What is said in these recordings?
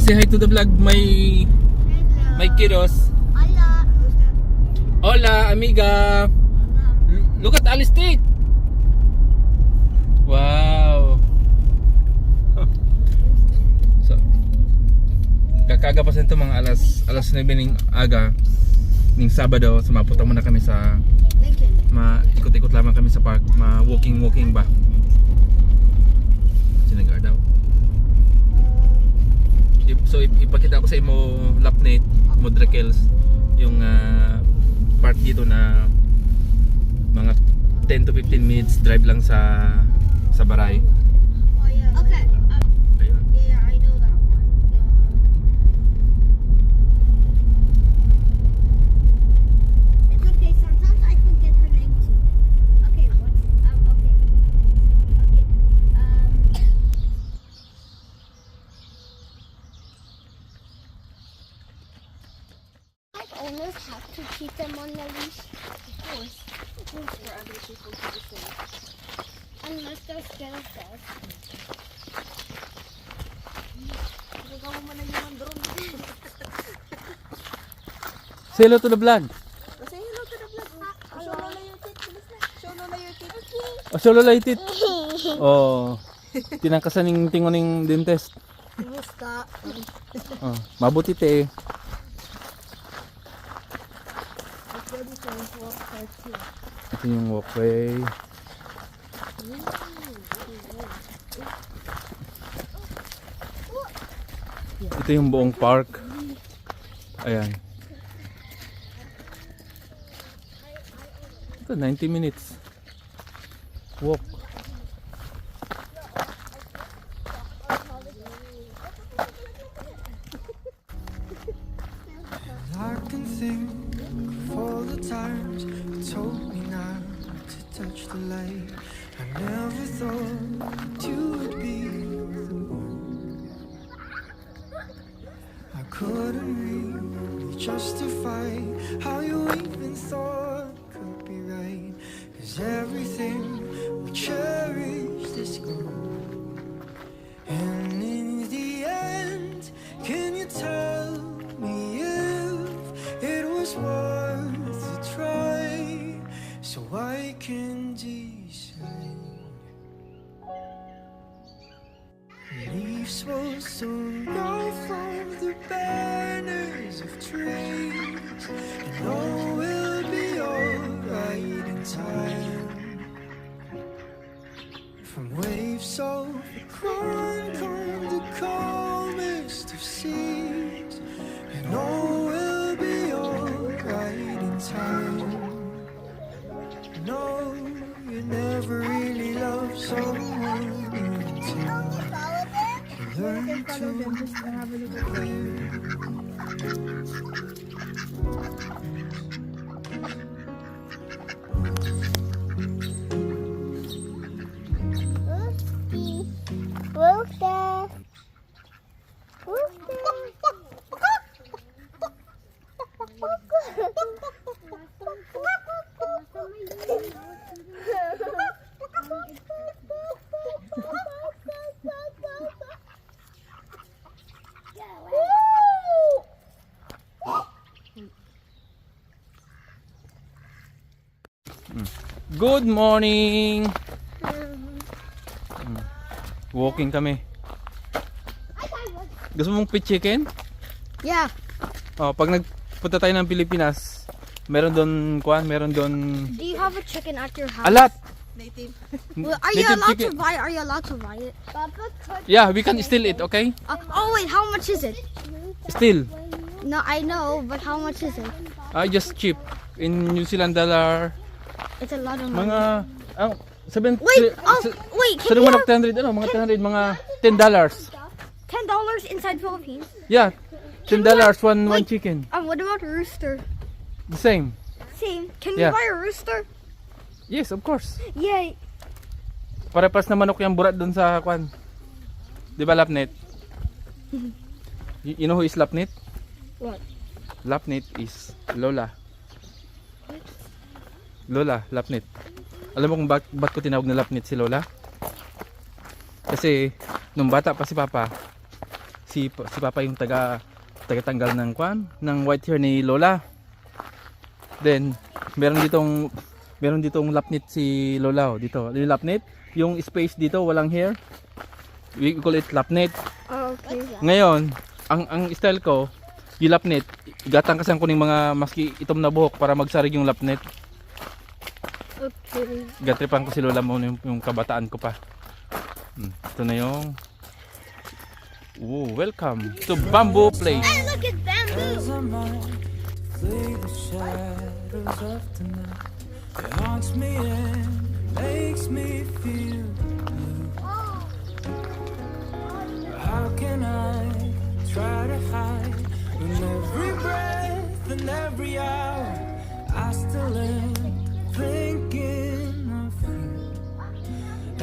say hi to the vlog, my kiddos. Hola. Hola, amiga. Look at Alice Tate. Wow. So, kakaga pa sa ito mga alas 9 ng aga ng Sabado. Sumapunta muna kami sa ikot-ikot lamang kami sa park, walking ba. Sinagar daw. So ipakita ko sa imo Lapnate, Modrakels, yung park dito na mga 10 to 15 minutes drive lang sa Baray. Oh yeah. Okay. Ayun. Yeah, I know that one. It's okay. Sometimes I forget her name too. Okay. What's okay. Okay. Like owners have to keep them on the leash. Of course. For other people to be safe. Unless they're scared of dogs. Say hello to the vlog. Say hello to the vlog. Show Lola your teeth. Show Lola your teeth. Okay. Oh, solo lighted. Oh. Tinangkasan ning tingon ning dentist. Kumusta? Oh, mabuti te. Ito yung walkway. Ito yung buong park. Ayan. Ito 90 minutes walk. I can think of all the times you told me not to touch the light. I never thought that you would be the one. I couldn't really justify how you even thought could be right. 'Cause everything we cherished is gone. And in the end, can you tell me if it was worth a try, so I can decide? Leaves will soon go from the banners of trees, and all will be alright in time. From waves of the come the calmest of seas, and all will be alright in time. No, you never really loved someone until you learn to Good morning. Walking kami. Gusto mong pit chicken? Yeah. Oh, pag nagpunta tayo ng Pilipinas, meron doon Do you have a chicken at your house? a lot. Well, are you Native allowed chicken. to buy? Are you allowed to buy it? Yeah, we can steal it, okay? Oh wait, how much is it? Still, No, I know, but how much is it? just cheap. In New Zealand dollar, It's a lot of money. mga 7 Wait, wait, sa can you mga have 10 mga 10 mga $10. $10 inside Philippines? Yeah, $10 one Wait. chicken. What about a rooster? The same. Same. Can Yeah. we buy a rooster? Yes, of course. Yay. Pare-pas na manok yung burat doon sa kwan. 'Di ba, Lapnet? You know who is Lapnet? What? Lapnet is Lola. Lola, Lapnet. Alam mo kung ba't ko tinawag na Lapnet si Lola? Kasi nung bata pa si Papa, si Papa yung tagatanggal ng ng white hair ni Lola. Then meron ditong lapnit si Lola, oh, dito. Yung lapnit, yung space dito walang hair. We call it lapnit. Okay. Ngayon, ang style ko, yung lapnit, gatangkasan ko ng mga maski itom na buhok para magsarig yung lapnit. Okay. Gatripan ko si Lola mo yung kabataan ko pa. Ito na yung welcome to Bamboo Place. Hey, look at bamboo. As I might flee the shadows of tonight, it haunts me and makes me feel blue. How can I try to hide in every breath and every hour? I still am thinking of you.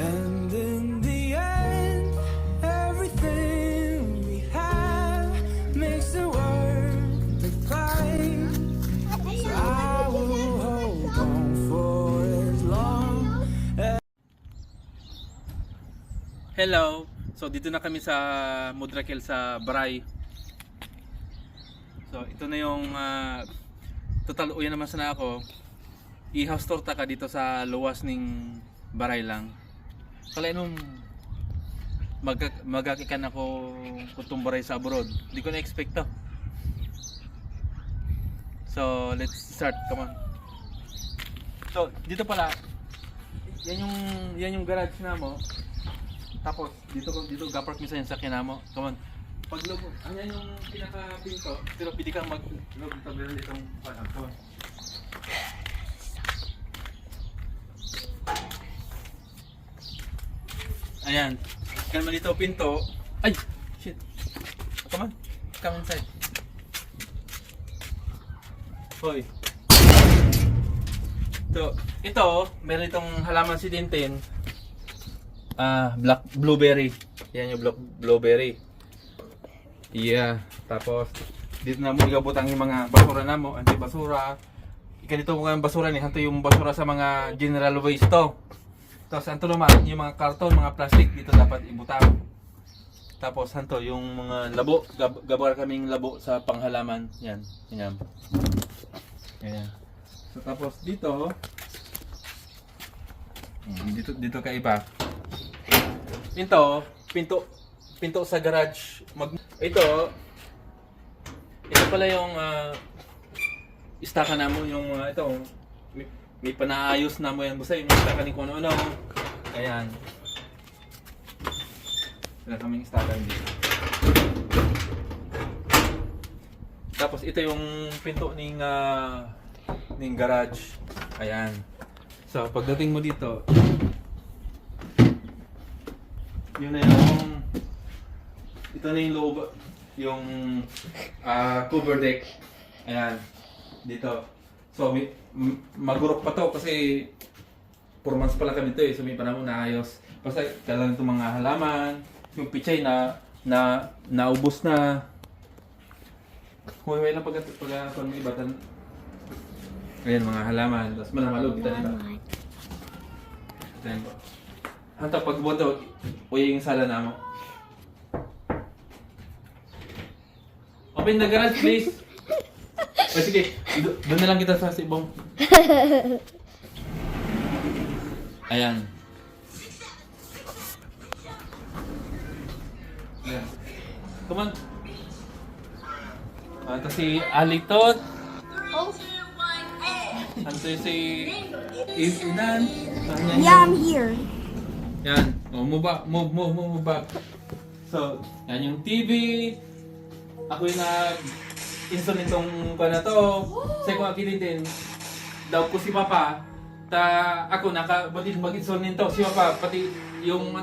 And in the end, everything we have makes it worth the fight. So I will hold on for as long as. Hello. So dito na kami sa Mudrakel sa Baray. So ito na yung total uyan naman sana ako. I-house torta ka dito sa luwas ning Baray lang. Kala nung magakikan ako kutong Baray sa abroad. Hindi ko na-expect to. So let's start, come on. So dito pala yan yung garage na mo. Tapos dito gapark mo sa sakyan mo. Come on. Pag logo, ayan yung pinaka-pinto, pero pwede kang mag-log tabi itong panagpo. Ayan. Kan man dito pinto. Ay, shit. Come on. Come inside. Hoy. Ito, meron itong halaman si Tintin. Black blueberry. Yan yung blueberry. Yeah. Tapos dito na mo igabutang yung mga basura na mo, anti-basura. Ganito mga basura ni hanto yung basura sa mga general waste to. Tapos hanto naman yung mga karton, mga plastic dito dapat ibutang. Tapos hanto yung mga labo, gabar kaming labo sa panghalaman. Yan, ganyan. Ayan. So tapos dito ka iba. Pinto sa garage. Ito pala yung istaka na mo yung ito. May panaayos na mo yan. Basta yung istaka ni kung ano-ano. Ayan. Wala kaming istaka dito. Tapos ito yung pinto ning garage. Ayan. So pagdating mo dito, yun na ito na yung loob, yung cover deck. Ayan, dito. So magurok pa to kasi 4 months pa lang kami ito eh. So may panahon na ayos. Basta kailangan itong mga halaman, yung pichay na naubos na. Huwag lang pag may ibatan. Ayan mga halaman. Tapos malamalog kita nila. Ayan po. Hanta pagbuto, uy yung sala na mo. Open the garage please. O sige, doon na lang kita sa sibong. Ayan. Ayan. Come on. Ito si Alitot. Ito si Inan. Yeah, I'm here. Yan. Oh, move back. So, yan yung TV. Ako yung nag-install nitong na to. Kasi kung akitin din, daw ko si Papa. Ako batid mag-install nito. Si Papa, pati yung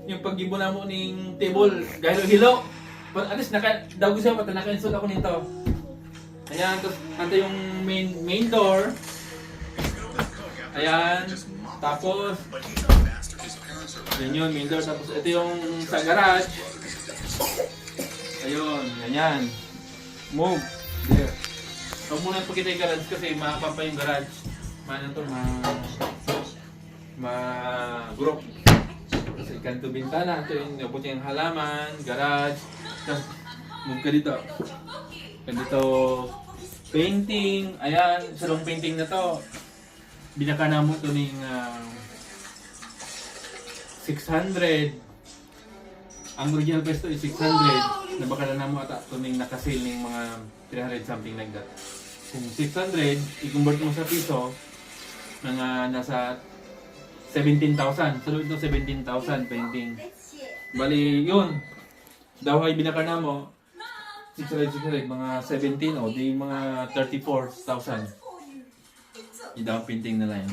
yung pag-ibo na mo ng table, gahilo hilo. But at least daw ko siya pati naka-install ako nito. Ayan, tapos ito yung main door. Ayan. Tapos yun, main door. Tapos ito yung sa garage. Ayun, ganyan. Move. There. Huwag muna pagkita yung garage kasi makapampa yung garage. Magurok. Kasi kanto bintana. Ito yung nabot yung halaman, garage. Move ka dito. Ganito, painting. Ayan, sarong painting na to. Binaka na mo to ng 600. Ang original price to is 600. Nabaka na mo ata to ng nakasale ng mga 300 something like that. Kung 600, i-convert mo sa piso, mga nasa 17,000. So ito 17,000 painting. Bali, yun. Daw ay binaka na mo, 600, mga 17 o di mga 34,000. Ito ang painting na line.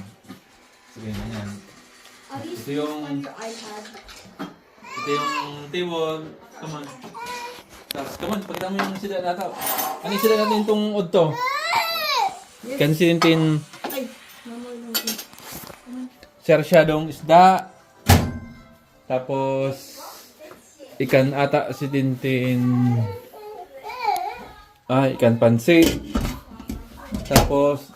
Sige na yan. Ito yung table. Come on. Tapos, come on, pakita mo yung sila natin. Ano yung sila natin itong odto? Kansintin. Sersyadong isda. Tapos, ikan ata si Tintin. Ikan pansit. Tapos,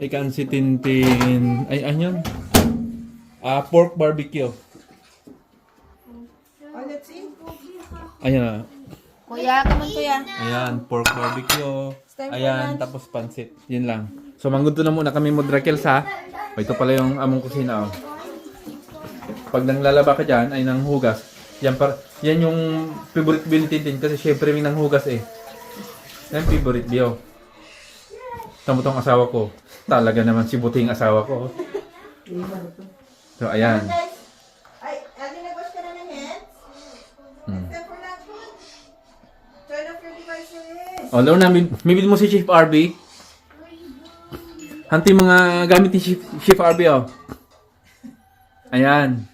ikan si Tintin. Ay, ano yun? Pork barbecue. Ayan na. Kuya, kaman kuya. Ayan, pork barbecue. Ayan, tapos pansit. Yun lang. So, mangguto na muna kami mo, Drakels, ha? O, ito pala yung among kusina, oh. Pag nanglalaba ka dyan, ay nanghugas. Yan yung favorite bill ni Tintin kasi syempre may nanghugas eh. Yan favorite bill. Tamo tong asawa ko. Talaga naman si buting asawa ko. So, ayan. Ay, nag-wash ka na ng hands? Except for that one. Turn off your devices. O, laro na, mimid mo si Chief RB. Hanti mga gamit ni Chief RB, oh. Ayan.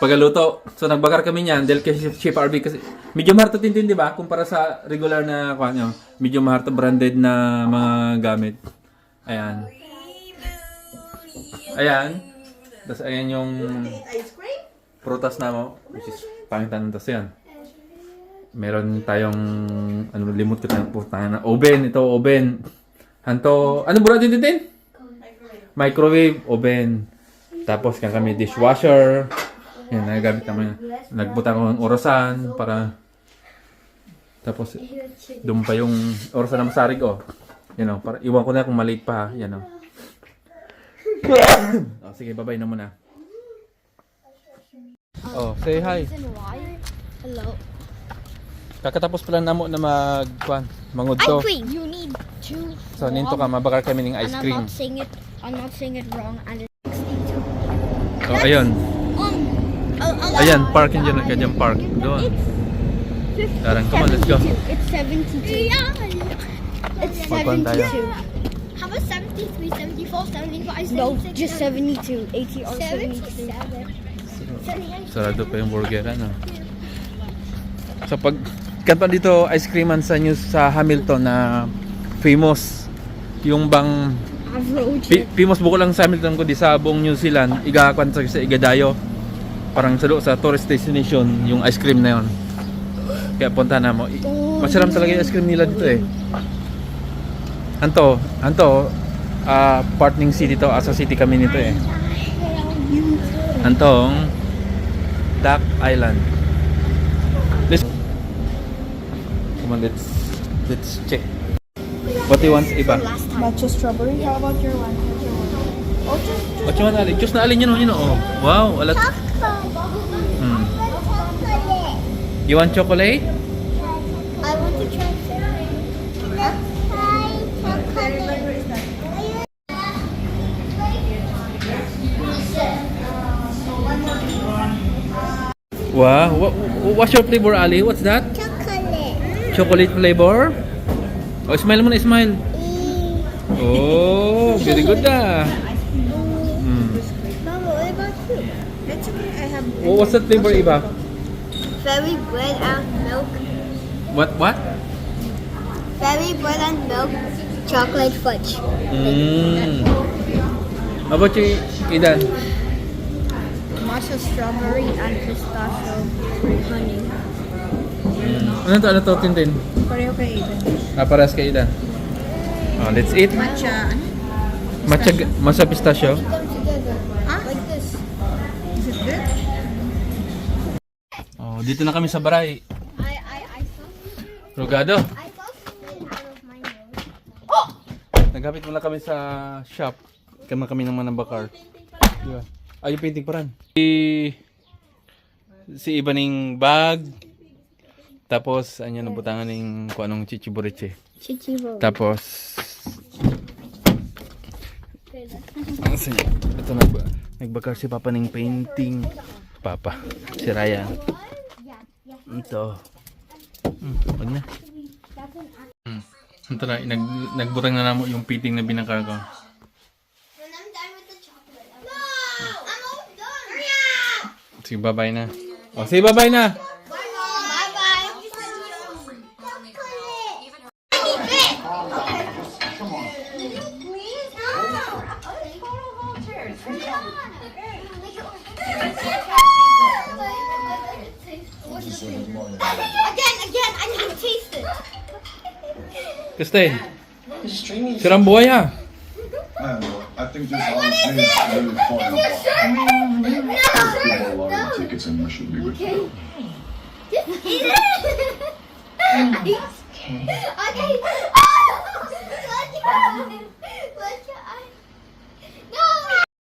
Pagaluto. So, nagbakar kami niyan dahil kay Chief RB kasi medyo mahal to Tintin, di ba? Kumpara sa regular na nyo. Medyo mahal to branded na mga gamit. Ayan. Ayan. Tapos ayan yung Ice cream? prutas na mo. Which is pangitan ng tas yan. Meron tayong limot ko tayong na oven. Ito oven. Hanto. Ano bura din Tintin? Microwave. Oven. Tapos kami dishwasher. Yan, nagagamit naman. Nagbuta ko ng orasan para tapos doon pa yung orasan ng masarig, oh. Yan, oh. Para iwan ko na kung maliit pa, ha. Yan, oh. Oh, sige, bye-bye na muna. Oh, say hi. Hello. Kakatapos pala namo na mangudto. Ice cream. You need to. So, ninto ka, mabakar kami ng ice And cream. I'm not saying it wrong. And it's 62. So, ayun. Ayan, Ayan, park yun dyan. Ganyan park. Doon. Darang, come on, let's go. It's 72. It's Magkuhan tayo. 72. How about 73, 74, 75, No, 76? just 72. ATR 72. 78. Sarado pa yung burger, ano. So pag kanto dito ice creaman sa news sa Hamilton na famous yung bang famous buko lang sa Hamilton ko di sa buong New Zealand igakuan sa igadayo parang sa tourist destination yung ice cream na yon. Kaya punta na mo. Masarap talaga yung ice cream nila dito eh. Anto part ng city to, Asa City kami nito eh. Antong Duck Island. Come on, let's check. What do you want, iba? Matcha strawberry. How about your one? What you want, Ali? Choose na alin yun, oh. Wow, alat. Hmm. You want chocolate? I want to try Wow, what's your flavor, Ali? What's that? chocolate. Chocolate flavor? Oh, smile mo na, smile. Oh, very good ah. Hmm. Mama, what about you? It's okay. I have. Oh, what's that flavor, iba? Fairy bread and milk. What? Fairy bread and milk. Chocolate fudge. Mm. How about you, Idan? Matcha strawberry and pistachio honey. Ano to, Tintin? Pareho kay Aiden. Paras kay Idan. Oh, let's eat. Matcha. Matcha pistachio. Them together. Huh? Like this. Is it good? Oh, Oh, dito na kami sa baray. I saw something. Rogado. I saw something out of my nose. Nagapit muna kami sa shop. Kami ng Manambakar. Diba? Ay, yung painting pa rin. Si iba ning bag. Tapos, anya nabutangan ng kung anong chichiburiche. Chichibo. Tapos, ito nagbakar si Papa ng painting. Papa, si Ryan. Ito. Wag na. Ito na, nagbutang na namo yung painting na binakar ko. When I'm done with the chocolate. No! I'm almost done. Hurry up! Sige, bye-bye na. O, sige, bye-bye na. Bye-bye. Again, I need to taste it. Christine, sirang buhay ha. I think this whole thing is really falling apart. People are ordering tickets and we should be with them. Okay. Oh,